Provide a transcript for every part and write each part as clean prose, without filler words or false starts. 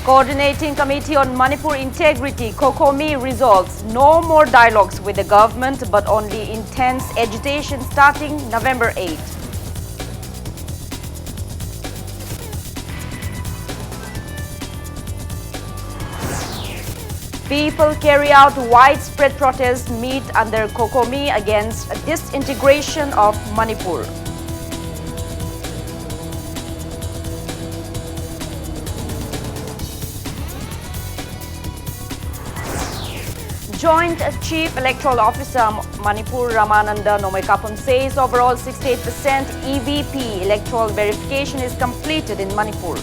Coordinating Committee on Manipur Integrity, COCOMI, resolves no more dialogues with the government but only intense agitation starting November 8. People carry out widespread protests meet under COCOMI against disintegration of Manipur. Joint Chief Electoral Officer Manipur Ramananda Nomaikapam says overall 68% EVP electoral verification is completed in Manipur.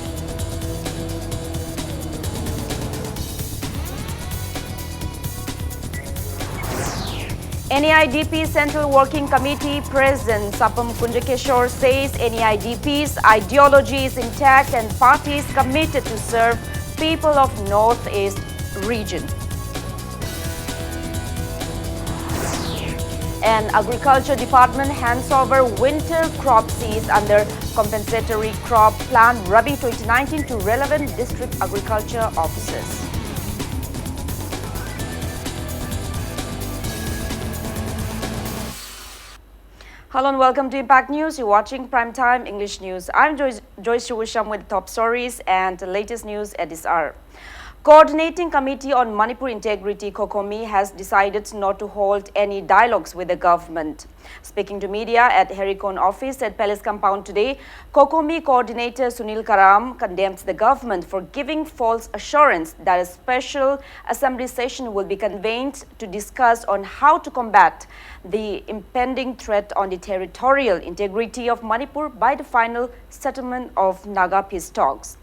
NEIDP Central Working Committee President Sapam Kunjakeshwar says NEIDP's ideology is intact and party is committed to serve people of Northeast region. And Agriculture Department hands over winter crop seeds under compensatory crop plan Rabi 2019 to relevant district agriculture officers. Hello and welcome to Impact News. You're watching Primetime English News. I'm Joyce Chuwisham with top stories and the latest news at this hour. Coordinating Committee on Manipur Integrity, COCOMI, has decided not to hold any dialogues with the government. Speaking to media at Herikon office at Palace Compound today, COCOMI coordinator Sunil Karam condemned the government for giving false assurance that a special assembly session will be convened to discuss on how to combat the impending threat on the territorial integrity of Manipur by the final settlement of Naga peace talks.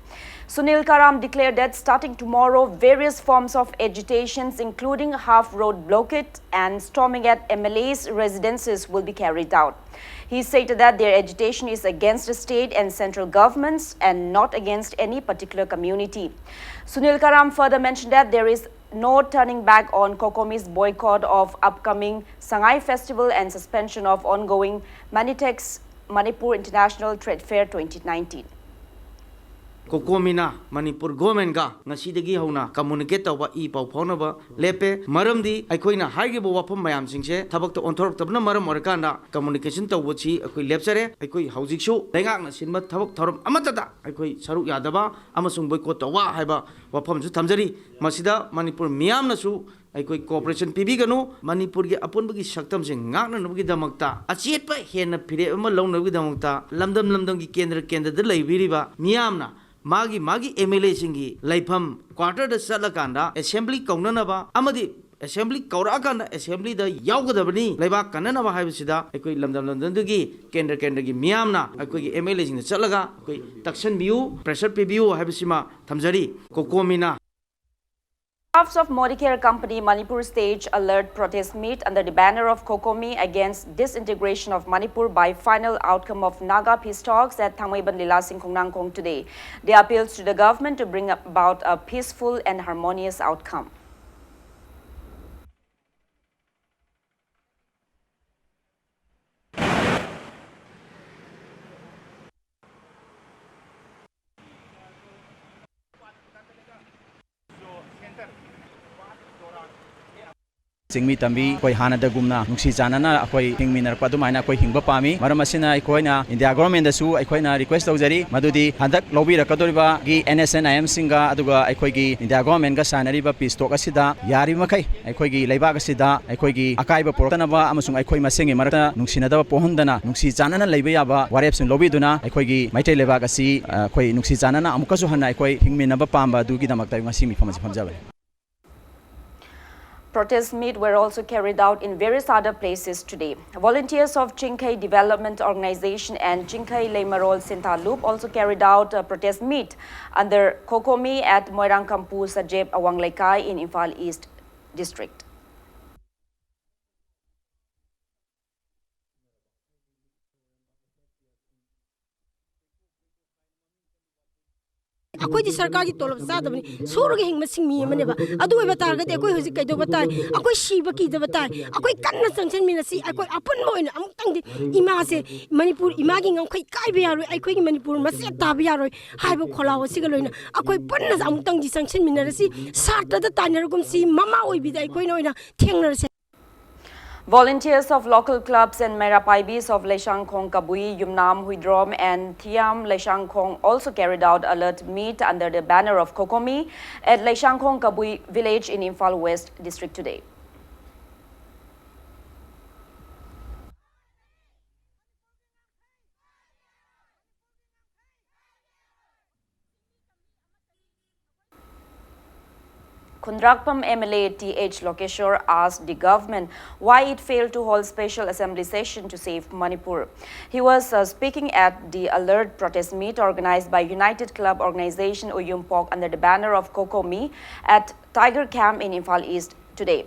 Sunil Karam declared that starting tomorrow, various forms of agitations, including half-road blockade and storming at MLA's residences, will be carried out. He stated that their agitation is against the state and central governments and not against any particular community. Sunil Karam further mentioned that there is no turning back on COCOMI's boycott of upcoming Sangai Festival and suspension of ongoing Manitex Manipur International Trade Fair 2019. COCOMINA Manipur government ga ngasidagi hauna communicate tawba I pau phaunaba lepe maramdi aikoina haigibo wafam mayam singse thabak to onthorok tabna maram orakanda communication tawbochi akoi lepsare aikoi haujiksu lengak na sinba thabak thorom amatada aikoi saruk yadaba amasung boycott tawwa haiba wafam su thamjari masida Manipur miyam na su aikoi cooperation pibiganu Manipur ge apunbagi saktam sing ngakna nugi damakta achetpa hena phire ama longnabi damakta lamdam gi kendra da leibiriba miyamna Magi MLA singi laifam quarter da salakanda assembly kaunanaba amadi assembly kaurakanda assembly da yaugadabani laiba kananaba haibisida aikoi lamdam gi kendra gi miyamna aikoi MLA sing salaga aikoi taksan biu pressure pibiu haibisima thamjari COCOMINA. Staffs of Modicare Company Manipur stage alert protest meet under the banner of COCOMI against disintegration of Manipur by final outcome of Naga peace talks at Thangmaiban Lila Singh Kongnangkong today. They appeals to the government to bring about a peaceful and harmonious outcome. Singmi tambi koi hanada gumna nungsi janana akoi hingminar padumaina koi hingba pami maramasina akoina India government da su akoina request tawjari madudi handak lobi rakadoriba gi NSNIM singa aduga akoi gi India government ga sanariba peace talk asida yari makai akoi gi leiba asida akoi gi akaiba portanaba amasung akoi masengi marata nungsinadaba pohondana nungsi janana leiba yaba warepsin lobi duna akoi gi maitai leiba gasi akoi nungsi janana amukasu hanna akoi hingminaba pamba dugi damakta ngasi mi famasi famjabe. Protest meet were also carried out in various other places today. Volunteers of Chinkai Development Organization and Chinkai Leimarol Sinta Loop also carried out a protest meet under COCOMI at Moirang Kampu Sajeb Awang in Imphal East District. अखोई दी सरकार की तोलब चादबनी सोरगे हिंग मसिंग मी मनेबा अदु वेबा तारगदे अखोई हुजि कैदो बताय अखोई शिब की दबा ताय अखोई कन्ना संगसन मिनसी अखोई अपन मोइन अमुतंग इमा से मणिपुर इमा की ngखै काइबे यारो अखोई की मणिपुर मसे ताबे यारो हाइबो खोलाव सिग लोइना अखोई पन्ना अमुतंग जी संगसन मिनरसी सात द तानरगुम सि ममा ओइबि अखोई नोइना थेंगनरसे Volunteers of local clubs and Merapaibis of Leshangkhong Kabui, Yumnam, Huidrom and Thiam Leshangkhong also carried out alert meet under the banner of Kokomi at Leshangkhong Kabui village in Imphal West district today. Kundrakpam MLA T.H. Lokeshwar asked the government why it failed to hold special assembly session to save Manipur. He was speaking at the alert protest meet organized by United Club Organization Uyumpok under the banner of Kokomi at Tiger Camp in Imphal East today.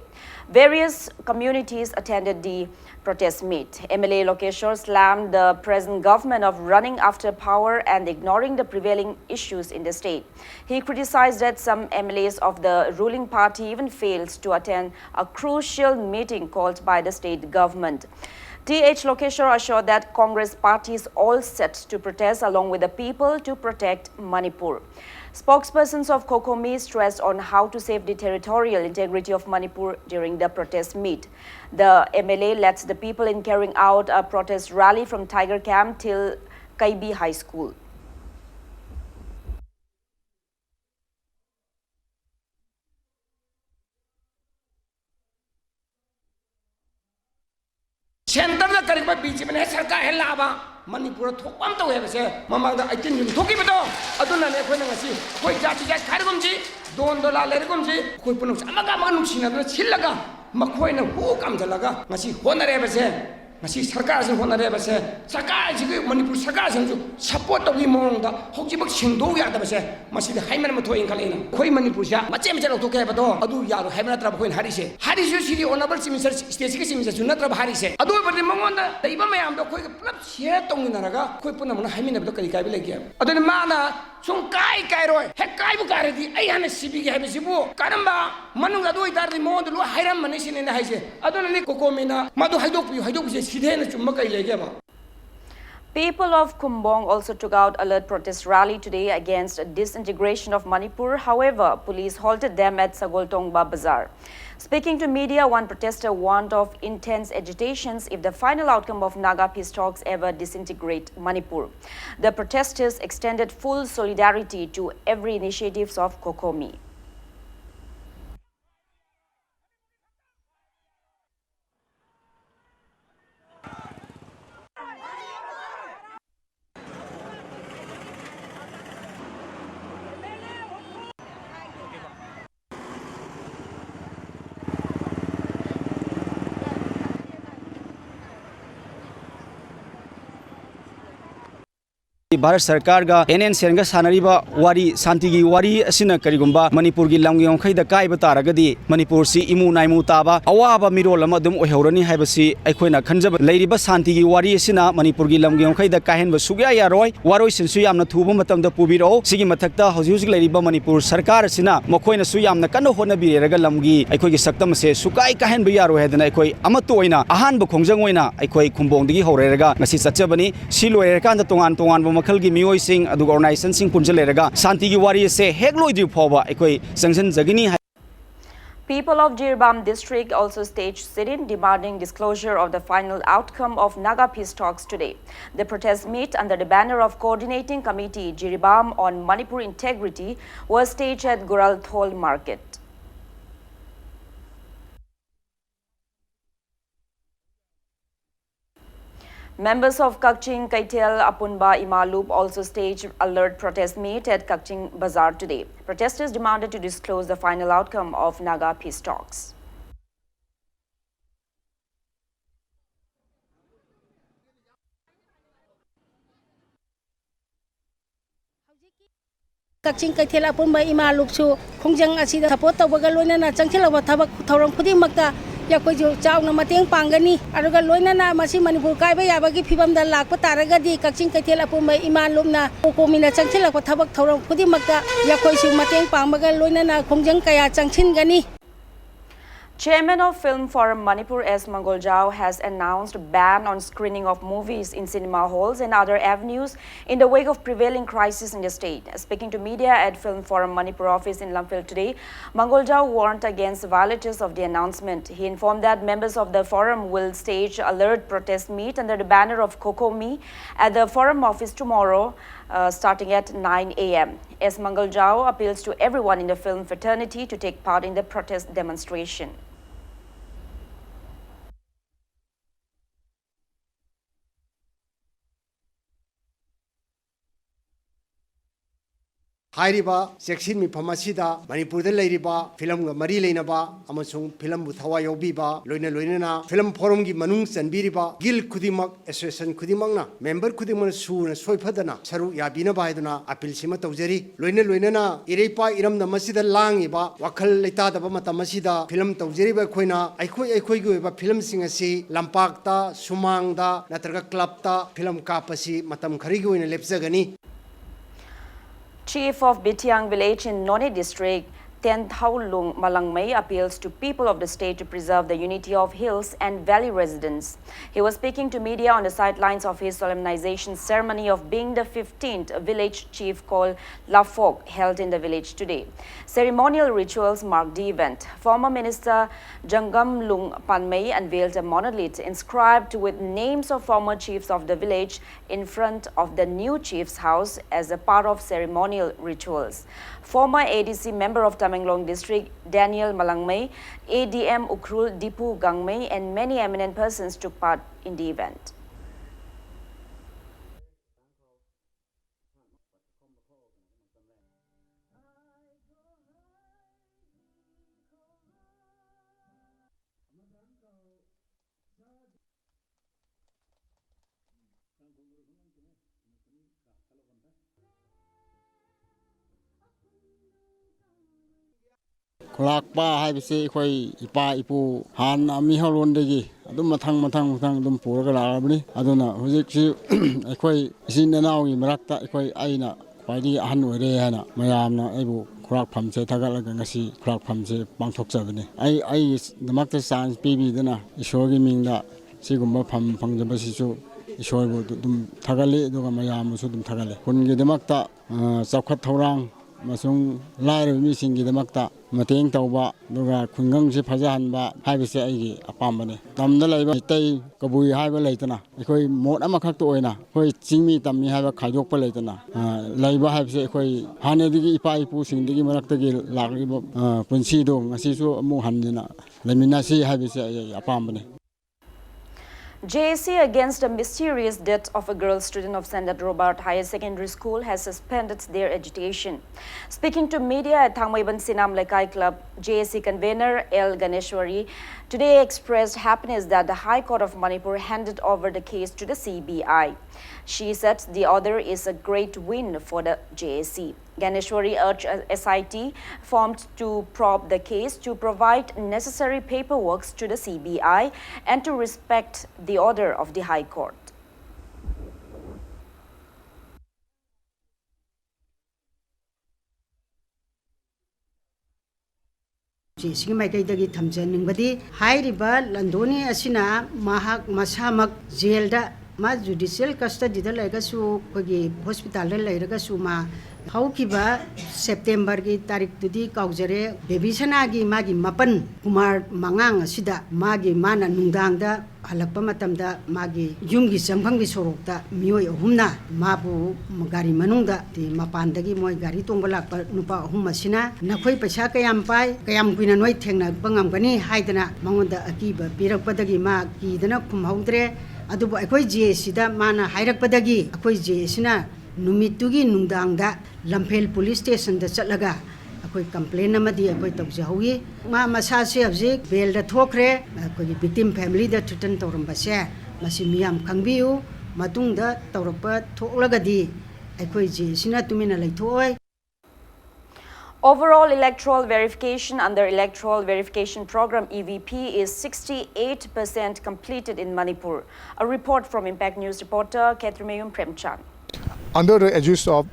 Various communities attended the protest meet. MLA Lokeshwar slammed the present government of running after power and ignoring the prevailing issues in the state. He criticized that some MLAs of the ruling party even failed to attend a crucial meeting called by the state government. T.H. Lokeshwar assured that Congress party is all set to protest along with the people to protect Manipur. Spokespersons of Kokomi stressed on how to save the territorial integrity of Manipur during the protest meet. The MLA led the people in carrying out a protest rally from Tiger Camp till Kaibi High School. Center na kariba beach में है सरकार है लाभा मणिपुर थोपम तो है वैसे ममांग दा 18 जुन थोकी बतो अदुना ने कोई नंगसी कोई जाति जाति खारगुम जी $2 लेरगुम जी कोई पुनुस अमगा अमगा नुक्सिना दु छिलगा मखोय न हु काम जलगा ngasi होनरे वैसे ngasi सरकार से होनरे वैसे सरकार जी मणिपुर सरकार से जो सपोर्ट तोगी मोंग दा होजी बक सिंदो यादा वैसे मसी हाइमन मथो इंखलेना कोई मणिपुर सा मचे मचे लौथोके बतो अदु यारो हाइमन त्रब कोइन हारिसे हारिसु सिरी ऑनरेबल चीफ मिनिस्टर स्टेट की चीफ मिनिस्टर नत्रब हारिसे अदु बदे मंगोन दा दैबा मयाम दो कोई पुलप शेयर तोंगिनारगा कोई पुनमन हाइमिन बदो करी काबि लेगे अदु माना सुं काय कायरोय हे कायबु कारदी आई हने सिबी गे हेबसिबु करम्बा मनुंग अदु इदारदि मोद लो हाइरम मने सिने हाइसे अदु ने कोकोमिना मदु हाइदोपि सिधेन चुम्मा कई लेगे बा. People of Kumbong also took out alert protest rally today against disintegration of Manipur. However, police halted them at Sagoltongba Bazaar. Speaking to media, one protester warned of intense agitations if the final outcome of Naga peace talks ever disintegrate Manipur. The protesters extended full solidarity to every initiatives of Kokomi. Bharat सरकार का NN सेनगा सानरीबा वारी शांति की वारी असिना करिगुंबा मणिपुर की लंगी ओंखैदा काइबा तारगदी मणिपुर सी इमु नाइमु ताबा अवाबा मिरोल अमा दुम ओहौरनी हाइबसी अखोइना खंजब लेरिबा शांति की वारी असिना मणिपुर की लंगी ओंखैदा काहेनबा सुग्या यारोय वारोय सिनसु यामना थुबा मतमदा पुबिरो सिगी मथक्ता हौजि हौजि लेरिबा मणिपुर सरकार असिना मखोइना सु यामना कन्न होनबिरेगा लंगी अखोइगी सक्तम से सुकाई काहेनबा यारोय हेदना अखोइ अमतो ओइना अहानबा खोंजंग ओइना अखोइ खुंबोंदगी हौरेरगा ngasi चचबनी सी लोयरकांदा तोंगान तोंगान मखल की मियोय सिंह अदुग ऑर्गेनाइजेशन सिंह पुंजलेरगा शांति की वारी से हेक लोइदि फोबा अखोइ संगसन जगिनी. People of Jirbam district also staged sit-in demanding disclosure of the final outcome of Naga peace talks today. The protest meet under the banner of Coordinating Committee Jirbam on Manipur Integrity was staged at Gural Thol Market. Members of Kakching, Kaitel, Apunba, Imalup also staged alert protest meet at Kakching Bazaar today. Protesters demanded to disclose the final outcome of Naga peace talks. Kakching Kaitel Apunba Imalup su khongjang asida support tawbaga loinana changchilaba thabak thawrang khudimmakta yakoi jo chauna mateng pangani aruga loinana masi Manipur kaiba yabagi phibamda lakpa taragadi kakching kaithel apumai iman lumna komina changchilakpa thabak thoram khudimakta yakoi su mateng pangmaga loinana khongjang kaya changchingani. Chairman of Film Forum Manipur S. Mangoljao has announced a ban on screening of movies in cinema halls and other avenues in the wake of prevailing crisis in the state. Speaking to media at Film Forum Manipur office in Lamphel today, Mangoljao warned against violators of the announcement. He informed that members of the forum will stage alert protest meet under the banner of Kokomi at the forum office tomorrow, starting at 9 a.m. S. Mangoljao appeals to everyone in the film fraternity to take part in the protest demonstration. Hairiba section mi phamasida Manipur de leiriba film ga mari leinaba amasung film bu thawa yobiba loina na film forum gi manung chanbiriba gil khudimak association khudimangna member khudimang su na soiphadana saru yabina baiduna appeal sima tawjari loina na ireipa iram na masida langiba wakhal leita daba matamasida film tawjariba khoina aikhoi gi ba film singasi lampakta sumangda natraga clubta film kapasi matam khari gi oina lepjagani. Chief of Bitiang village in Noni district, Tenthaulung Malangmei appeals to people of the state to preserve the unity of hills and valley residents. He was speaking to media on the sidelines of his solemnization ceremony of being the 15th village chief called Lafok held in the village today. Ceremonial rituals marked the event. Former Minister Jangam Lung Panmei unveiled a monolith inscribed with names of former chiefs of the village in front of the new chief's house as a part of ceremonial rituals. Former ADC member of Tamenglong district Daniel Malangmei, ADM Ukrul Dipu Gangmei and many eminent persons took part in the event. Kulakpa haibise khoi ipa ipu han ami halon degi adum mathang dum puraga larabni aduna hojik si khoi sinanaw gi marakta khoi aina khwaidi ahan oire hana mayamna aibu khulak phamse thagalaga ngasi khulak phamse pangthok chabani ai namakta chance pibi dana ishor gi mingda sigumba pham phangjaba sisu ishor bu dum thagale duga mayam su dum thagale kun gi damakta chawkhat thorang masung laire mi singi damakta mateng tawba duga khungang se phajahanba haibise aigi apambane tamda laiba tai kabui haiba leitana ekhoi mot ama khak to oina khoi chingmi tammi haiba khaidok pa leitana laiba haibise ekhoi hanedigi ipa ipu singdigi maraktagi lagriba punsi do ngasi su amu hanjina lamina si haibise apambane. JSC against a mysterious death of a girl student of St. Robert Higher Secondary School has suspended their agitation. Speaking to media at Thangmaiban Sinam Lekai Club, JSC convener L. Ganeshwari today expressed happiness that the High Court of Manipur handed over the case to the CBI. She said the order is a great win for the JSC. Ganeshwari urged SIT formed to probe the case to provide necessary paperwork to the CBI and to respect the order of the High Court. Sigi maikaidagi thamjanningbadi hairiba landoni asina mahak masamak jailda ma judicial custody da laigasu kogi hospital da lairagasu ma haukiba September gi tarik tudi kaujare bebisana gi magi mapan kumar mangang asida magi mana nungdangda halakpa matamda magi yumgi samphanggi sorokta mioi ahumna mabu gari manungda ti mapandagi moi gari tongba lakpa nupa ahum asina nakhoi paisa kayam pai kayam kuina noi thengna bangamgani haidana mangonda akiba pirakpadagi ma kidana khumhaudre adubu akhoi JSC da mana hairakpadagi akhoi JSC na numitugi nungdangda Lamphel police station da chatlaga akoi complain amadi akoi tawjawi ma masa se object bel da thokre akoi victim family da threaten tawrambase masi miyam khangbiu matungda tawrapa thoklagadi akoi JSC na tumina laithoi. Overall electoral verification under Electoral Verification Program EVP is 68% completed in Manipur. A report from Impact News reporter Ketrimeyum Premchan. Under the aegis of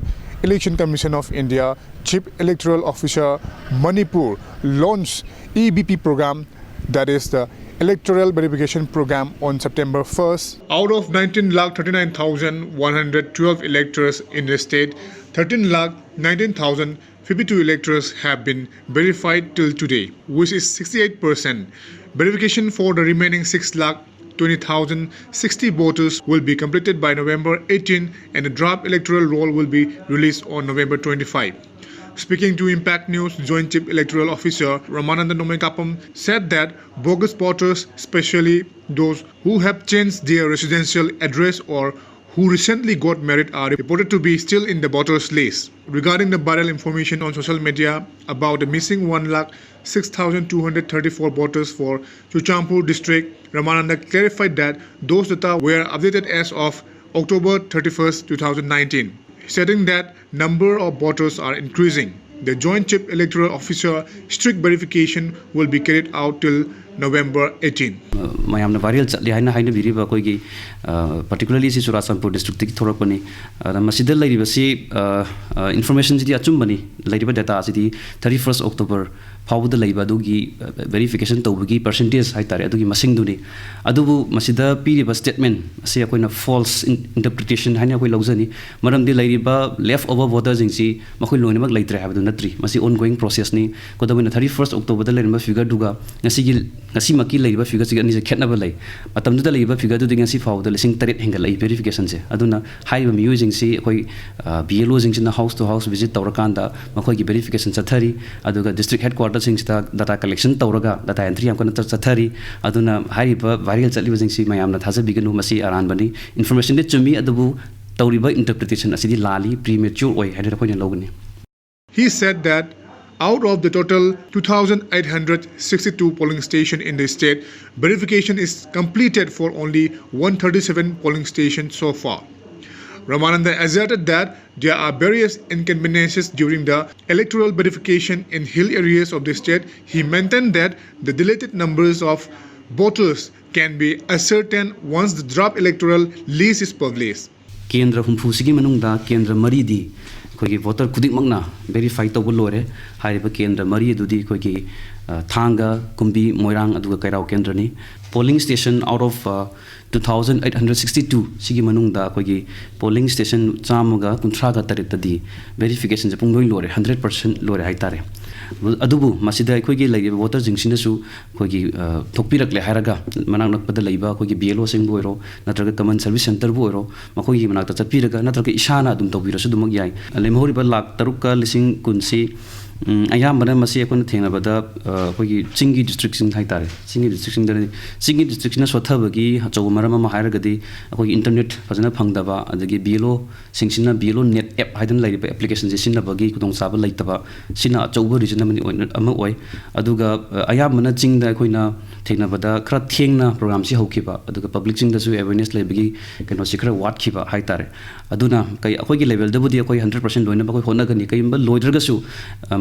Election Commission of India, Chief Electoral Officer Manipur launched EVP program, that is the Electoral Verification Program, on September 1st. Out of 19,39,112 electors in the state, 13,19,052 electors have been verified till today, which is 68%. Verification for the remaining 6,20,060 voters will be completed by November 18, and the draft electoral roll will be released on November 25. Speaking to Impact News, Joint Chief Electoral Officer Ramananda Nomekapam said that bogus voters, especially those who have changed their residential address or who recently got married, are reported to be still in the voters list. Regarding the viral information on social media about the missing 1,06,234 voters for Chuchampur district, Ramananda clarified that those data were updated as of October 31st, 2019. Stating that number of voters are increasing. The Joint Chief Electoral Officer strict verification will be carried out till November 18. mayamna viral chatli haina haina biriba koigi particularly si Churachampur district ki thorakpani masida lairiba si information ji achumbani lairiba data si 31st October fawda laiba dugi verification tawbagi percentage haitare adugi masing duni adubu masida piriba statement asi akoina false interpretation haina koi laujani maramdi lairiba left over voters jingsi makoi loinemak laitre habadu natri masi ongoing process ni kodabina 31st October da lairima figure duga ngasi maki laiba figure si ani khetnaba lai matamdu da laiba figure du ngasi fawda lising taret hengal verification se aduna high ba using si koi BLO jingsin house to house visit tawrakanda makoi gi verification chathari aduga district headquarters singsta data collection tawraga data entry am kana chathari aduna high ba viral chatli jingsi mayamna thaja biganu masi aran bani information de chumi adubu tawriba interpretation asidi lali premature oi haida ko logani. He said that out of the total 2,862 polling stations in the state, verification is completed for only 137 polling stations so far. Ramananda asserted that there are various inconveniences during the electoral verification in hill areas of the state. He maintained that the deleted numbers of voters can be ascertained once the draft electoral list is published. Kendra humfusigi manungda kendra maridi kogi voter kudik magna verify to bolore hariba kendra mari dudi kogi thanga kumbi moirang aduga kairau kendra ni polling station out of 2,862 sigi manungda kogi polling station chamuga kunthra ga taritadi verification je pungloi lore 100% lore haitare adubu masida kogi laiba voter jingsina su kogi thokpirak le hairaga manang nakpada laiba kogi BLO sing boiro natraga common service center boiro makogi manakta chapiraga natraga ishana adum tobirasu dumag yai lemhori ba lak taruka lising kunsi ayamana masi akon thenabada kogi chingi district sing haitare chingi district na sothabagi hachaw marama ma hairagadi kogi internet fazana phangdaba adagi BLO singsina BLO net app haidan laiba application je sinabagi kudong saba laitaba sina achawba reason ama oi aduga ayamana chingda koina thenabada khra thengna program si haukiba aduga public chingda su awareness laibagi keno sikra wat khiba haitare aduna kai akogi level dabudi akoi 100% loina ba koi honagani kaimba loidraga su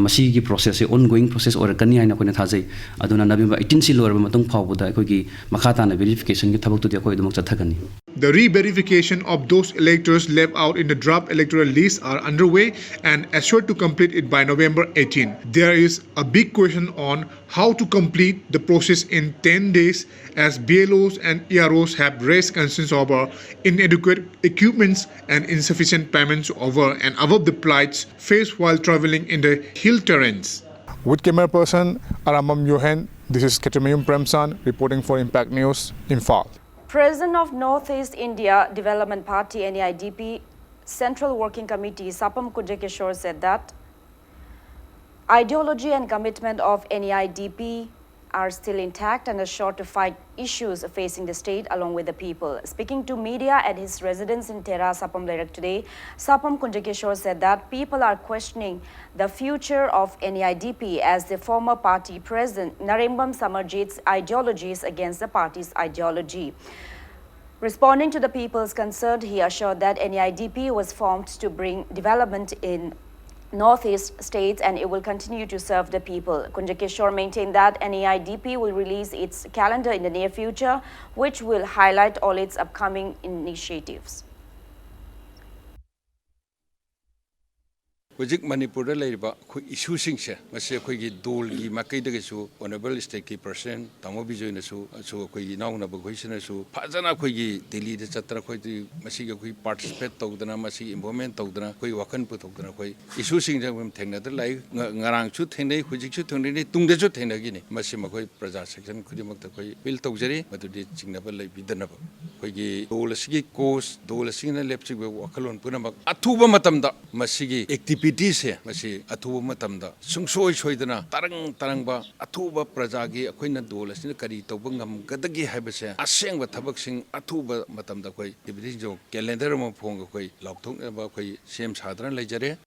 masigi process e ongoing process or kani haina koina thajai aduna November 18 si lorba matung phawbuda koigi makhata na verification gi thabak tu de koi dumok chathagani. The re-verification of those electors left out in the draft electoral list are underway and assured to complete it by November 18. There is a big question on how to complete the process in 10 days, as BLOs and EROs have raised concerns over inadequate equipments and insufficient payments over and above the plights faced while traveling in the hill terrains. With camera person Aramam Yohen, this is Ketrimeyum Premsan reporting for Impact News, Imphal. President of Northeast India Development Party NEIDP Central Working Committee Sapam Kujekeshwar said that ideology and commitment of NEIDP are still intact and are sure to fight issues facing the state along with the people. Speaking to media at his residence in Tera, Sapam Lerak today, Sapam Kunjakeshwar said that people are questioning the future of NEIDP as the former party president Narembam Samarjit's ideologies against the party's ideology. Responding to the people's concern, he assured that NEIDP was formed to bring development in northeast states, and it will continue to serve the people. Kunjakeshwar maintained that NEIDP will release its calendar in the near future, which will highlight all its upcoming initiatives. Hojik Manipur da laiba khoi issue singse mase khoi gi dol gi makai da su honorable state ki person tamo bijoy na su khoi gi naung na ba khoi sina su phajana khoi gi delhi da chatra khoi ti masi ga khoi participate tawdana masi involvement tawdana khoi wakan pu tawdana khoi issue sing jam thengna da lai ngarang chu thengnei hojik chu thengnei tungde chu thengna gi ni masi ma khoi praja section khudi mak ta khoi bil tawjari madu di chingna ba lai bidana ba khoi gi dol sigi course dol sing na lepchi ba wakalon puna mak athuba matam da masi gi activity se masi athuba matamda sungsoi soidana tarang ba athuba praja gi akoina dol asina kari tawba ngam gadagi haibase asengba thabak sing athuba matamda koi activity jo calendar ma phong koi laukthok ba koi sem sadran leijare.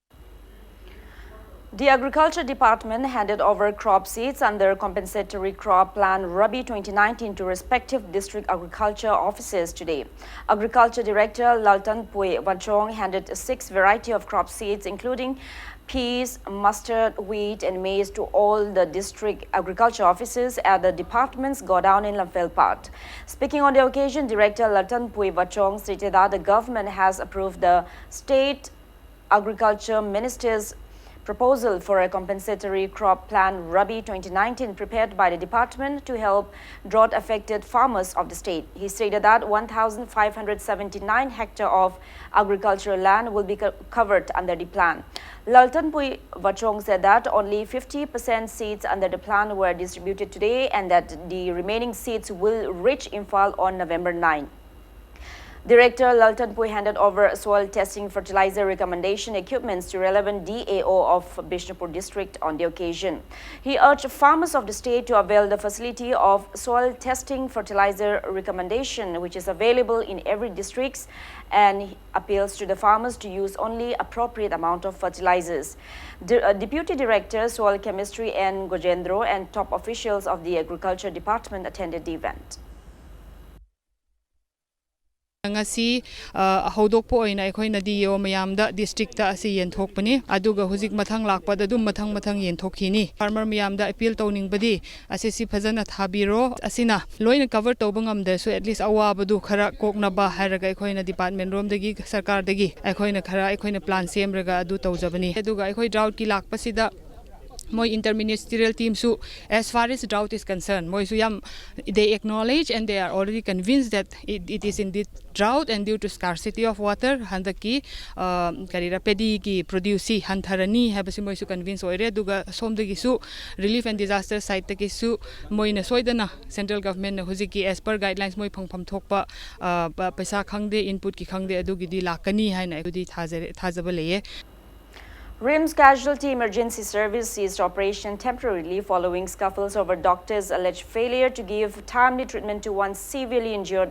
The Agriculture Department handed over crop seeds under Compensatory Crop Plan Rabi 2019 to respective district agriculture offices today. Agriculture Director Laltan Pui Wachong handed 6 varieties of crop seeds, including peas, mustard, wheat, and maize, to all the district agriculture offices at the department's godown in Lamphel. Speaking on the occasion, Director Laltan Pui Wachong stated that the government has approved the State Agriculture Minister's proposal for a compensatory crop plan Rabi 2019 prepared by the department to help drought-affected farmers of the state. He stated that 1,579 hectares of agricultural land will be covered under the plan. Laltanpui Wachong said that only 50% seeds under the plan were distributed today and that the remaining seeds will reach Imphal on November 9. Director Laltanpui handed over soil testing fertilizer recommendation equipments to relevant DAO of Bishnupur district on the occasion. He urged farmers of the state to avail the facility of soil testing fertilizer recommendation, which is available in every district, and appeals to the farmers to use only appropriate amount of fertilizers. Deputy Director Soil Chemistry N. Gojendro and top officials of the Agriculture Department attended the event. ngasi hodokpo oina akhoi diyo mayam da district ta asi yenthokpani aduga hujik mathang lakpa da dum mathang yenthokini farmer mayam da appeal towning badi asisi phajana thabiro asina loina cover tobangam da so at least awa badu khara kokna ba haraga akhoi department rom dagi sarkar dagi akhoi plan sem raga adu tawjabani aduga akhoi drought ki lakpa sida Moi interministerial team su as far as drought is concerned moi su yam they acknowledge and they are already convinced that it is indeed drought and due to scarcity of water handaki karira pedi ki produce hantharani habasi moi su convince oire duga somdagi su relief and disaster site taki su moi na soidana central government na hujiki as per guidelines moi phangpham thokpa paisa khangde input ki khangde adugi di lakani haina adudi thajaba leye. RIMS Casualty Emergency Service ceased operation temporarily following scuffles over doctors' alleged failure to give timely treatment to one severely injured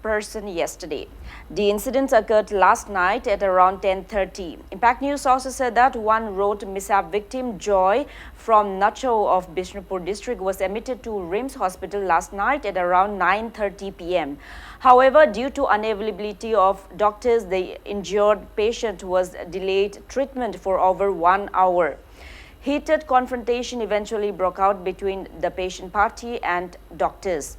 person yesterday. The incident occurred last night at around 10:30. Impact News also said that one road mishap victim, Joy, from Nacho of Bishnupur district, was admitted to RIMS hospital last night at around 9:30 p.m. However, due to unavailability of doctors, the injured patient was delayed treatment for over 1 hour. Heated confrontation eventually broke out between the patient party and doctors.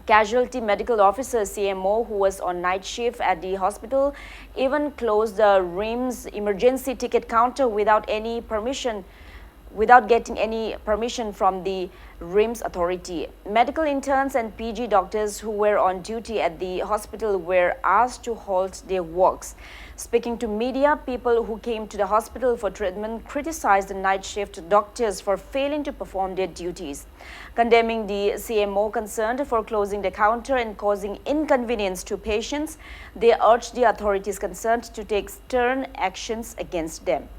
Casualty medical officer CMO, who was on night shift at the hospital, even closed the RIMS emergency ticket counter without getting any permission from the RIMS authority. Medical interns and PG doctors who were on duty at the hospital were asked to halt their works. Speaking to media, people who came to the hospital for treatment criticized the night shift doctors for failing to perform their duties. Condemning the CMO concerned for closing the counter and causing inconvenience to patients, they urged the authorities concerned to take stern actions against them.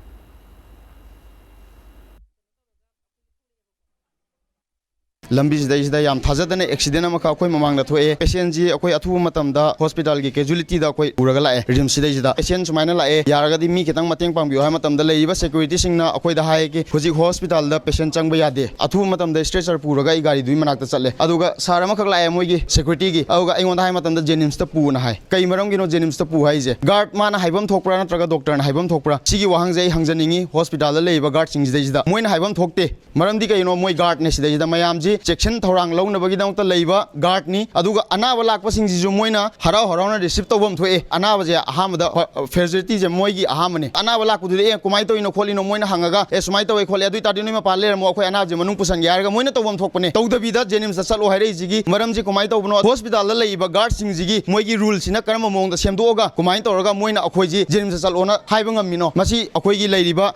lambi sida yam thajadana accident amaka akoi mamangda thoe patient ji akoi athu matamda hospital gi casualty da akoi uraga lae rim sida patient sumaina lae yaragadi mi kitang mateng pangbiyo ha matamda leiba security singna akoi da hae ki hoji hospital da patient changba yade athu matamda stretcher puraga I gari dui manakta chatle aduga sarama khak lae moi gi security gi aduga aingonda hai matamda jenims ta pu na hai kai maram gi no jenims ta pu hai je guard mana haibam thokpra natraga doctor na haibam thokpra sigi wahang jai hangjaningi hospital da leiba guard sing jida moina haibam thokte maram di kai no moi guard ne sida mayam ji section thorang launa bagi dang ta leiba guard ni aduga anaba lakpa sing ji moina harau harau na receive tobam thoe anaba je ahamda facility je moi gi ahamane anaba lakpu de kumai to ino kholi no moina hangaga e sumai to kholi adu ta dinu ma palle mo khoi anaba je manung pusan yarga moina tobam thokpane tawdabi da jenim sa chalo haire jigi maram ji kumai to bno hospital la leiba guard sing jigi moi gi rule sina karama mong da semdoga kumai to raga moina akhoi ji jenim sa chalo na haiba ngamino masi akhoi gi leiriba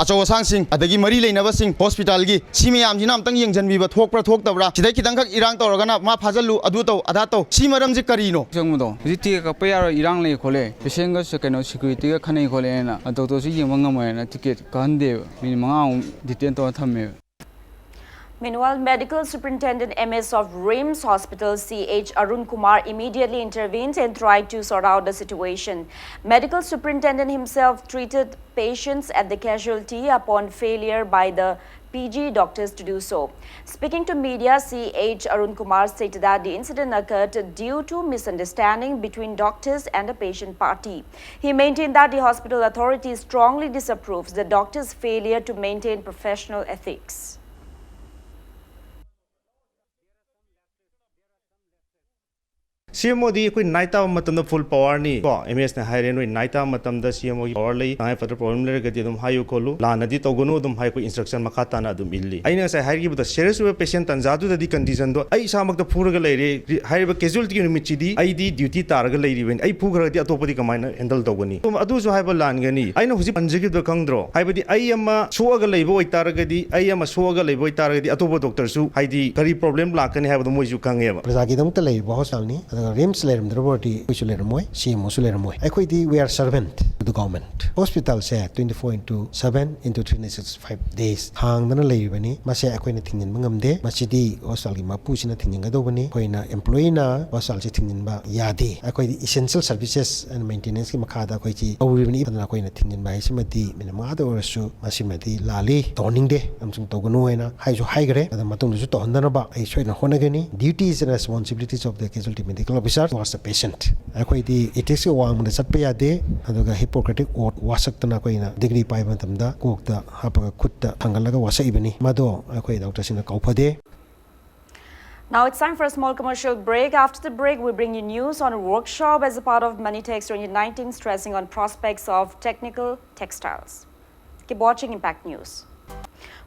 achaw sang sing adagi mari leina ba sing hospital gi simi am ji nam tang yeng janbi ba thokpra thoktabra sidai kitang khak irang to raga na ma phajalu adu to ada to si maram ji karino jangmudo jiti ka payaro irang le khole patient ga sekeno security ga khanai khole na ado to si yeng ngamai na ticket kan de min manga detain to thamme. Meanwhile, Medical Superintendent MS of RIMS Hospital CH Arun Kumar immediately intervened and tried to sort out the situation. Medical Superintendent himself treated patients at the casualty upon failure by the PG doctors to do so. Speaking to media, CH Arun Kumar stated that the incident occurred due to misunderstanding between doctors and the patient party. He maintained that the hospital authority strongly disapproves the doctors' failure to maintain professional ethics. CMO di koi naita matam da full power ni ko MS na hire no naita matam da CMO gi power lei ngai fatra problem le ga di dum hayu kolu la na di to gunu dum hai ko instruction makha ta na dum illi aina sai hire gi bu da serious we patient tan jadu da di condition do ai samak da phur ga lei re hire ba casualty gi mi chi di ai di duty tar ga lei ri ben ai phu ga di atop di kamai na handle to gani tum adu so hai ba lan ga ni aina huji panji gi do kang dro hai ba di ai ama so ga lei bo tar ga di ai ama so ga lei bo tar ga di atop doctor su hai di kari problem la kan hai ba mo ju kang ye ba praja gi dam ta lei bo hospital ni RIMS lerum the which lerum moi CMO lerum moi I di we are servant to the government hospital say 24/7 into 365 days hang dana lei bani ma se akoi na thingin mangam de ma si di hospital gi ma pu sina thingin ga do bani koi na employee na hospital si thingin ba ya de akoi di essential services and maintenance ki makha da koi chi awi bani na koi na thingin ba si ma di min ma da orsu ma si ma di lali toning de amsung to gnu na hai jo hai gre da matung ju to handana ba ai soi na hona gani duties and responsibilities of the casualty medical officer towards the patient akoi di ethics wang da chat pa ya de aduga Hippocratic oath wasak tana koi na degree pai matam da kok da hapaga khut da thangalaga wasai bani mado akoi doctor sina kaupade. Now it's time for a small commercial break. After the break, we bring you news on a workshop as a part of Manitex 2019 stressing on prospects of technical textiles. Keep watching Impact News.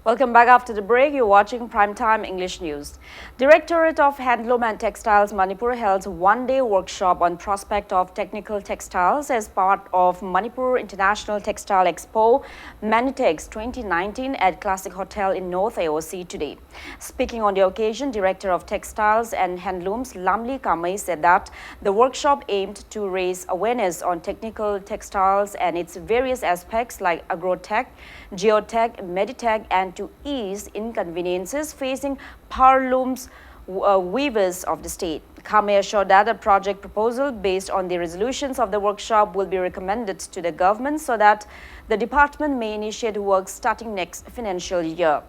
Welcome back after the break. You're watching Primetime English News. Directorate of Handloom and Textiles Manipur held a one-day workshop on prospect of technical textiles as part of Manipur International Textile Expo Manitex 2019 at Classic Hotel in North AOC today. Speaking on the occasion, Director of Textiles and Handlooms Lamli Kamai said that the workshop aimed to raise awareness on technical textiles and its various aspects like agrotech, geotech, meditech, and to ease inconveniences facing powerlooms weavers of the state. Kamei assured that a project proposal based on the resolutions of the workshop will be recommended to the government so that the department may initiate work starting next financial year.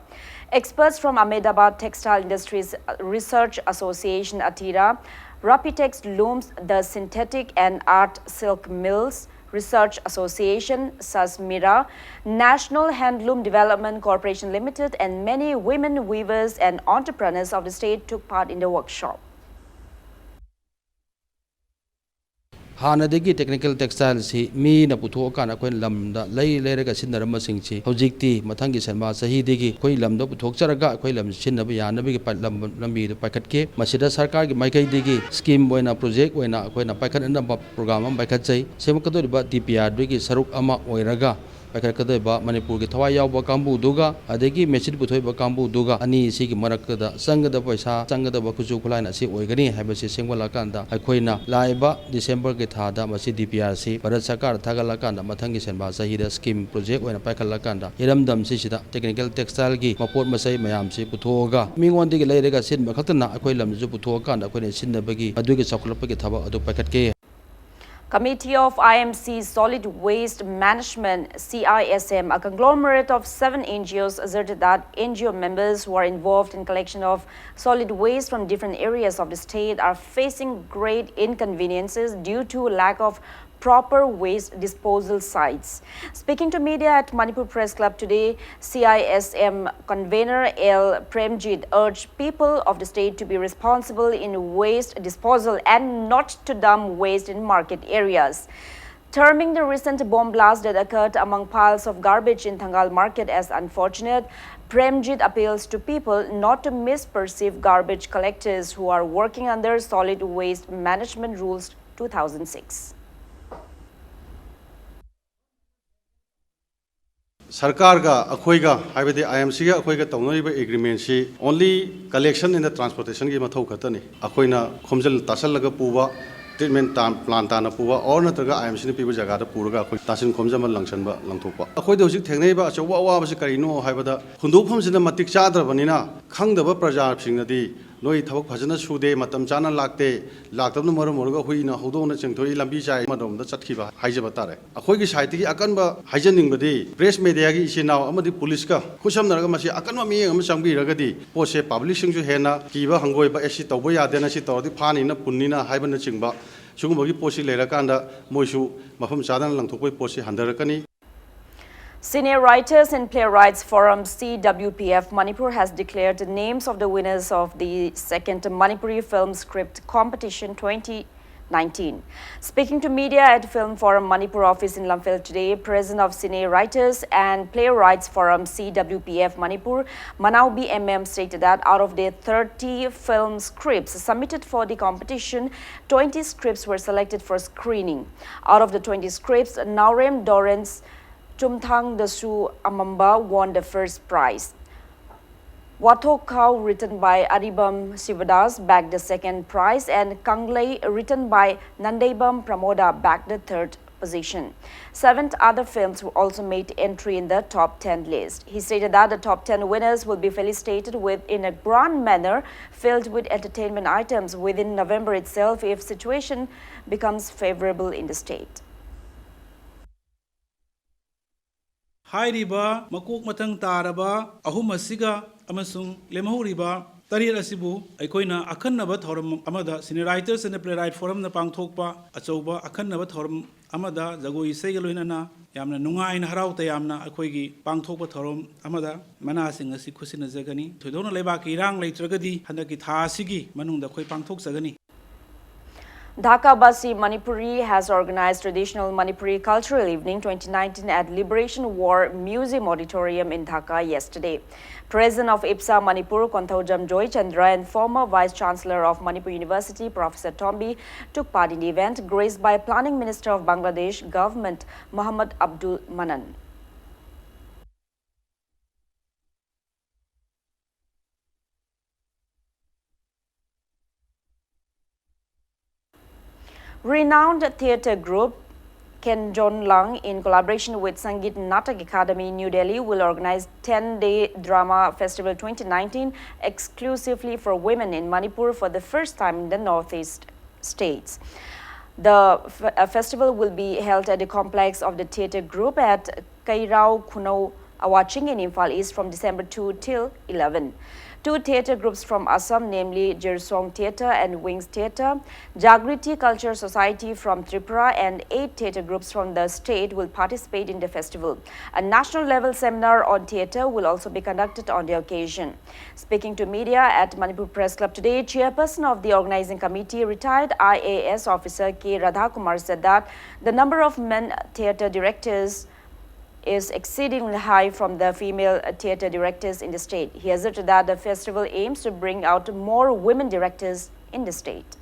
Experts from Ahmedabad Textile Industries Research Association Atira, Rapitex Looms, the Synthetic and Art Silk Mills Research Association, SASMIRA, National Handloom Development Corporation Limited, and many women weavers and entrepreneurs of the state took part in the workshop. हानादगी technical textile से मी न पुथोकान अखोय lambda लई लेरगा सिनरम सिंगची हौजिक्ति मथंगी Sarma सहीदेगी अखोय लमदो पुथोकचरगा अखोय lump सिनब यानबगी लंबी पाइखटके मसिदा सरकार की माइकैदेगी scheme ओइना project ओइना अखोयना पाइखटनब programme अम पाइखटचै सेमकदोरिबा DPR दुगी सरुक अमा ओइरगा ꯄꯥꯏꯈꯠꯀꯗꯣꯏꯕ ꯃꯅꯤꯄꯨꯔꯒꯤ ꯊꯋꯥꯏ ꯌꯥꯎꯕ ꯀꯥꯡꯕꯨꯗꯨꯒ ꯑꯗꯒꯤ ꯃꯦꯆꯤꯟ ꯄꯨꯊꯣꯛꯏꯕ ꯀꯥꯡꯕꯨꯗꯨꯒ ꯑꯅꯤꯁꯤꯒꯤ ꯃꯔꯛꯇꯗ ꯆꯪꯒꯗꯕ ꯄꯩꯁꯥ ꯆꯪꯒꯗꯕ ꯈꯨꯠꯁꯨ ꯈꯨꯠꯂꯥꯏꯅ ꯑꯁꯤ ꯑꯣꯏꯒꯅꯤ ꯍꯥꯏꯕꯁꯤ ꯁꯦꯝꯒꯠꯂꯀꯥꯟꯗ ꯑꯩꯈꯣꯏꯅ ꯂꯥꯛꯏꯕ ꯗꯤꯁꯦꯝꯕꯔꯒꯤ ꯊꯥꯗ ꯃꯁꯤ DPRC ꯚꯥꯔꯠ ꯁꯔꯀꯥꯔ ꯊꯥꯒꯠꯂꯀꯥꯟꯗ ꯃꯊꯪꯒꯤ ꯁꯦꯟꯕꯥ ꯆꯍꯤꯗ ꯁ꯭ꯀꯤꯝ ꯄ꯭ꯔꯣꯖꯦꯛ ꯑꯣꯏꯅ ꯄꯥꯏꯈꯠꯂꯀꯥꯟꯗ ꯏꯔꯝꯗꯝꯁꯤꯁꯤꯗ ꯇꯦꯛꯅꯤꯀꯦꯜ ꯇꯦꯛꯁꯇꯥꯏꯜꯒꯤ ꯃꯄꯣꯠ ꯃꯆꯩ ꯃꯌꯥꯝꯁꯤ ꯄꯨꯊꯣꯛꯑꯒ ꯃꯤꯉꯣꯟꯗꯒꯤ ꯂꯩꯔꯒ ꯁꯤꯟꯕ ꯈꯛꯇꯅ ꯑꯩꯈꯣꯏ ꯂꯝꯗꯁꯨ ꯄꯨꯊꯣꯛꯑꯀꯥꯟꯗ ꯑꯩꯈꯣꯏꯅ ꯁꯤꯟꯅꯕꯒꯤ ꯑꯗꯨꯒꯤ ꯆꯥꯎꯈꯠꯂꯛꯄꯒꯤ ꯊꯕꯛ ꯑꯗꯨ ꯄꯥꯏꯈꯠꯀꯦ. Committee of IMC Solid Waste Management CISM, a conglomerate of 7 NGOs, asserted that NGO members who are involved in collection of solid waste from different areas of the state are facing great inconveniences due to lack of proper waste disposal sites. Speaking to media at Manipur Press Club today, CISM convener L. Premjit urged people of the state to be responsible in waste disposal and not to dump waste in market areas. Terming the recent bomb blast that occurred among piles of garbage in Thangal market as unfortunate, Premjit appeals to people not to misperceive garbage collectors who are working under Solid Waste Management Rules 2006. Sarkar ga akhoi ga haibadi IMC ga akhoi ga tawnoriba agreement si only collection and the transportation gi mathau khatani akhoi na khomjal tasal laga puwa treatment plant ta na puwa or na taga IMC ni piba jaga da puraga akhoi tasin khomjama langchan ba langthokpa akhoi de hojik thengnei ba achawa wa ba si karino haibada khundofam sina matik chadrabani na khangdaba praja singnadi noi thabak phajana sude matam chana lakte laktabna maram morga huina hodona chengthoi lambi chai madom da chatkhiba haijaba tare akhoi gi saiti gi akanba haijaning badi press media gi isinau amadi police ka khusam naraga masi akanma mi am changbi ragadi pose publishing ju hena kiba hangoi ba esi tawba yadena si tawdi phani na punni na haibana chingba sugumagi posi lerakanda moisu mafam chadana langthokoi posi handarakani. Senior Writers and Playwrights Forum CWPF Manipur has declared the names of the winners of the second Manipuri Film Script Competition 2019. Speaking to media at Film Forum Manipur office in Lamphel today, President of Senior Writers and Playwrights Forum CWPF Manipur, Manau BMM, stated that out of the 30 film scripts submitted for the competition, 20 scripts were selected for screening. Out of the 20 scripts, Naurem Dorrance Chumthang Dasu Amamba won the first prize. Watokau, written by Aribam Sivadas, bagged the second prize, and Kanglei, written by Nandebam Pramoda, bagged the third position. 7 other films also made entry in the top 10 list. He stated that the top 10 winners will be felicitated in a grand manner, filled with entertainment items within November itself if situation becomes favorable in the state. Hairiba makuk matang taraba ahum asiga amasung lemahuriba tarir asibu aikoina akhannaba thoram amada Senior Writers and Playwright Forum na pangthokpa achauba akhannaba thoram amada jagoi isai loinana yamna nungaina harau tayamna akoigi pangthokpa thoram amada mana sing asi khusina jagani thoidona lebaki irang leitragadi handaki tha asigi manungda khoi pangthok jagani. Dhaka Basi Manipuri has organized Traditional Manipuri Cultural Evening 2019 at Liberation War Museum Auditorium in Dhaka yesterday. President of IPSA Manipur, Konthaujam Joy Chandra, and former Vice Chancellor of Manipur University, Professor Tombi, took part in the event, graced by Planning Minister of Bangladesh Government, Muhammad Abdul Manan. Renowned theatre group Ken John Lang, in collaboration with Sangeet Natak Academy New Delhi, will organize 10-day drama festival 2019 exclusively for women in Manipur for the first time in the northeast states. The festival will be held at the complex of the theatre group at Kairao Kuno Awaching in Imphal East from December 2 till 11. 2 theatre groups from Assam, namely Jersong Theatre and Wings Theatre, Jagriti Culture Society from Tripura, and 8 theatre groups from the state will participate in the festival. A national-level seminar on theatre will also be conducted on the occasion. Speaking to media at Manipur Press Club today, chairperson of the organizing committee, retired IAS officer K. Radhakumar, said that the number of men theatre directors is exceedingly high from the female theatre directors in the state. He asserted that the festival aims to bring out more women directors in the state.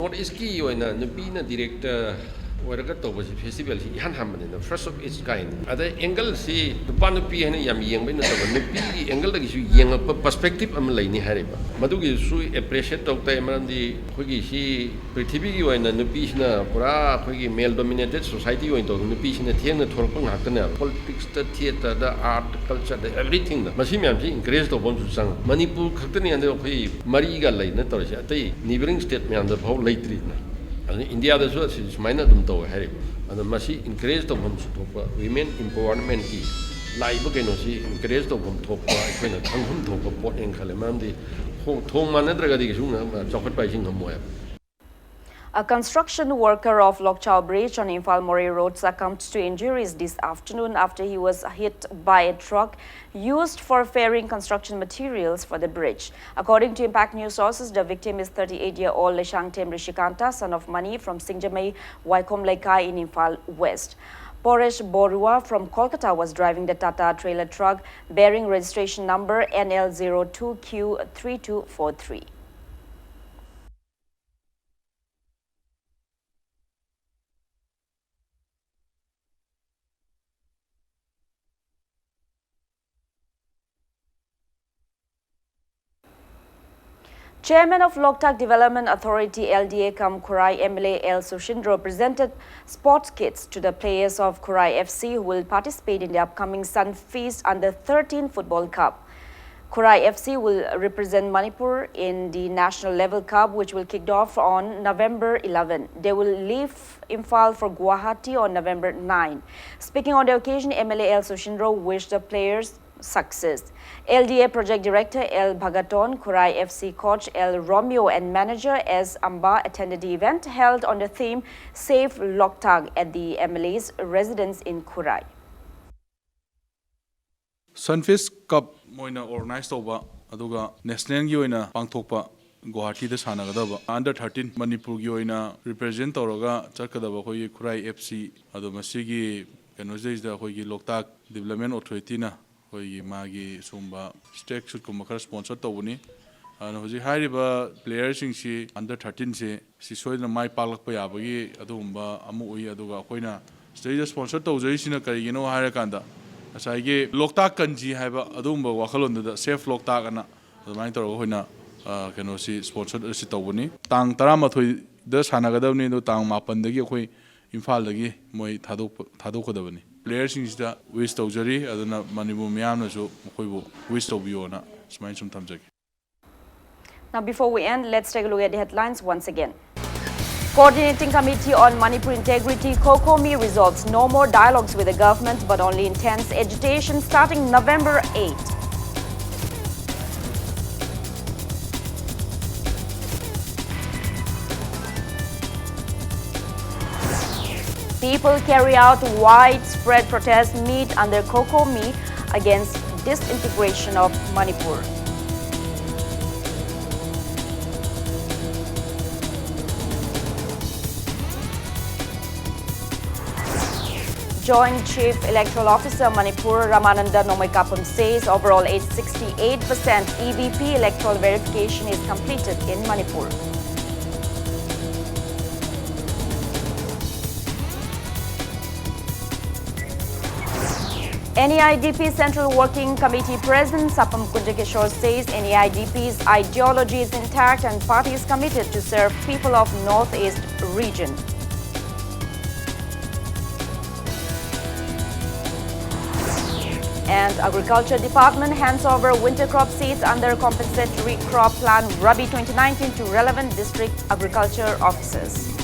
North East ki yoina nupina director ꯑꯣꯏꯔꯒ ꯇꯧꯕꯁꯤ ꯐꯦꯁꯇꯤꯚꯦꯜꯁꯤ ꯏꯍꯥꯟ ꯍꯥꯟꯕꯅꯤꯅ first of it's kind ꯑꯗꯩ ꯑꯦꯡꯒꯜꯁꯤ ꯅꯨꯄꯥ ꯅꯨꯄꯤ ꯍꯥꯏꯅ ꯌꯥꯝ ꯌꯦꯡꯕꯩ ꯅꯠꯇꯕ ꯅꯨꯄꯤꯒꯤ ꯑꯦꯡꯒꯜꯗꯒꯤꯁꯨ ꯌꯦꯡꯉꯛꯄ ꯄꯔꯁꯄꯦꯛꯇꯤꯞ ꯑꯃ ꯂꯩꯅꯤ ꯍꯥꯏꯔꯤꯕ ꯃꯗꯨꯒꯤꯁꯨ ꯑꯦꯄ꯭ꯔꯤꯁꯤꯌꯦꯠ ꯇꯧ ꯇꯥꯏ ꯃꯔꯝꯗꯤ ꯑꯩꯈꯣꯏꯒꯤ ꯁꯤ ꯄ꯭ꯔꯤꯊꯤꯕꯤꯒꯤ ꯑꯣꯏꯅ ꯅꯨꯄꯤꯁꯤꯅ ꯄꯨꯔꯥ ꯑꯩꯈꯣꯏꯒꯤ ꯃꯦꯜ ꯗꯣꯃꯤꯅꯦꯇꯦꯠ ꯁꯣꯁꯥꯏꯇꯤ ꯑꯣꯏꯅ ꯇꯧꯕ ꯅꯨꯄꯤꯁꯤꯅ ꯊꯦꯡꯅ ꯊꯣꯔꯛꯄ ꯉꯥꯛꯇꯅꯦ ꯄꯣꯂꯤꯇꯤꯛꯁꯇ ꯊꯤꯌꯦꯇꯔꯗ ꯑꯥꯔꯠ ꯀꯜꯆꯔꯗ ꯑꯦꯕ꯭ꯔꯤꯊꯤꯡꯗ ꯃꯁꯤ ꯃꯌꯥꯝꯁꯤ ꯏꯟꯀꯔꯦꯖ ꯇꯧꯕ ꯑꯃꯁꯨ ꯆꯪꯉꯤ ꯃꯅꯤꯄꯨꯔ ꯈꯛꯇꯅꯤ ꯑꯗꯣ ꯑꯩꯈꯣꯏ ꯃꯔꯤꯒ ꯂꯩꯅ ꯇꯧꯔꯤꯁꯦ ꯑꯇꯩ ꯅꯤꯕꯔꯤꯡ ꯁ꯭ꯇꯦꯠ ꯃꯌꯥꯝꯗ ꯐꯥꯎ ꯂꯩꯇ꯭ꯔꯤꯗꯅ ꯑꯗꯨꯅ ꯏꯟꯗꯤꯌꯥꯗꯁꯨ ꯑꯁꯤ ꯁꯨꯃꯥꯏꯅ ꯑꯗꯨꯝ ꯇꯧꯋꯦ ꯍꯥꯏꯔꯤꯕ ꯑꯗꯣ ꯃꯁꯤ ꯏꯟꯀꯔꯦꯖ ꯇꯧꯐꯝ ꯊꯣꯛꯄ ꯋꯤꯃꯦꯟ ꯏꯝꯄꯋꯥꯔꯃꯦꯟꯠꯀꯤ ꯂꯥꯛꯏꯕ ꯀꯩꯅꯣꯁꯤ ꯏꯟꯀꯔꯦꯖ ꯇꯧꯐꯝ ꯊꯣꯛꯄ ꯑꯩꯈꯣꯏꯅ ꯈꯪꯐꯝ ꯊꯣꯛꯄ ꯄꯣꯠꯅꯦꯅ ꯈꯜꯂꯦ ꯃꯔꯝꯗꯤ ꯊꯣꯡ ꯃꯥꯟꯅꯗ꯭ꯔꯒꯗꯤ ꯀꯩꯁꯨ ꯆꯥꯎꯈꯠꯄ ꯍꯥꯏꯁꯤ ꯉꯝꯃꯣꯏꯕ. A construction worker of Lokchau Bridge on Imphal Mori Road succumbed to injuries this afternoon after he was hit by a truck used for ferrying construction materials for the bridge. According to Impact News sources, the victim is 38-year-old Leshangtem Rishikanta, son of Mani from Singjamei, Waikom Laikai in Imphal West. Poresh Borua from Kolkata was driving the Tata trailer truck bearing registration number NL02Q3243. Chairman of Loktak Development Authority LDA Kam Kurai MLA L. Sushindro presented sports kits to the players of Kurai FC who will participate in the upcoming Sun Feast Under 13 Football Cup. Kurai FC will represent Manipur in the National Level Cup, which will kick off on November 11. They will leave Imphal for Guwahati on November 9. Speaking on the occasion, MLA L. Sushindro wished the players success. LDA Project Director L. Bhagaton, Kurai FC coach L. Romeo and manager S. Amba attended the event held on the theme Save Loktag at the MLA's residence in Kurai. Sunfist Cup moina organize toba aduga national gi oina pangthokpa Guwahati da sanagadaba under 13 Manipur gi oina represent tawraga chakadaba khoi Kurai FC adu masigi kenojais da khoi gi Loktak Development Authority na khoi magi sumba stake shoot kuma khara sponsor tawuni ana hoji hairiba players sing si under 13 se si soina mai palakpa yabagi adumba amu ui aduga khoina stage sponsor tawjai sina karigino haira kanda asai Loktak kanji haiba adumba wakhalon da safe Loktak ana adumai tawra hoina keno si sponsor si tawuni tang 13 da sanagadabni do tang 8 dagi khoi Imphal dagi moi thadokadabani players singda wish tawjari aduna Manipur miyamna so khoibu wish tawbiyona smain sum thamjagi. Now before we end, let's take a look at the headlines once again. Coordinating Committee on Manipur Integrity COCOMI resolves no more dialogues with the government but only intense agitation starting November 8. People carry out widespread protest meet under COCOMI against disintegration of Manipur. Joint Chief Electoral Officer Manipur Ramananda Nomaikapam says overall 68% EVP electoral verification is completed in Manipur. NEIDP Central Working Committee President Sapam Kunjakishore says NEIDP's ideology is intact and party is committed to serve people of Northeast region. And Agriculture Department hands over winter crop seeds under compensatory crop plan Rabi 2019 to relevant district agriculture officers.